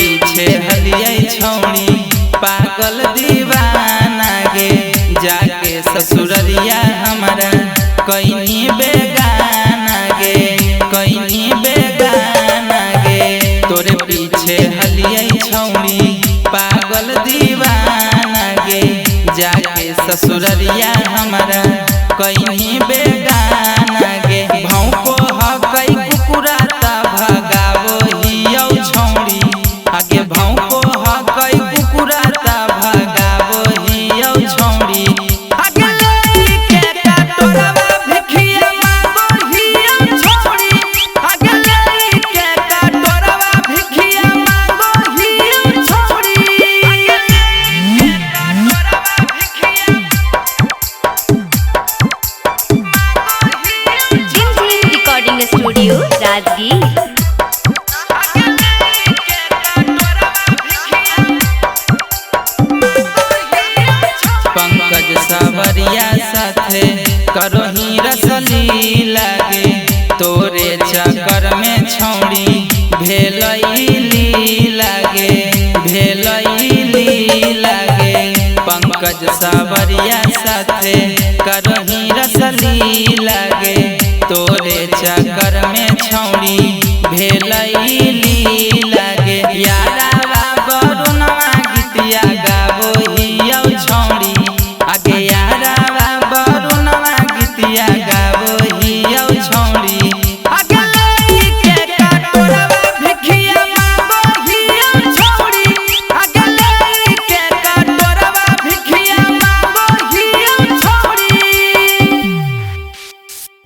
पीछे हलियै छौड़ी पागल दीवाना गे जाके ससुररिया हमारा कहीं बेगाना गे कहीं बेगाना गे तोरे पीछे हलियै छौड़ी पागल दीवाना गे जाके ससुररिया हमारा कहीं बेगाना गे भौंको हकई कुकुरा ता भगावो हियौ छौड़ी आगे भौंको हकई कुकुरा ता भगावो हियौ छौड़ी आगे लेके कटोरवा भिखिया मांगो हियौ छौड़ी आगे लेके कटोरवा भिखिया मांगो हियौ छौड़ी आगे लेके कटोरवा भिखिया रिकॉर्डिंग स्टूडियो राजगीर। पंकज सावरिया साथे करही रसली लागे तोरे चक्कर में छौड़ी भेलैली लागे भेलैली लागे पंकज सावरिया साथे करही रसली लागे।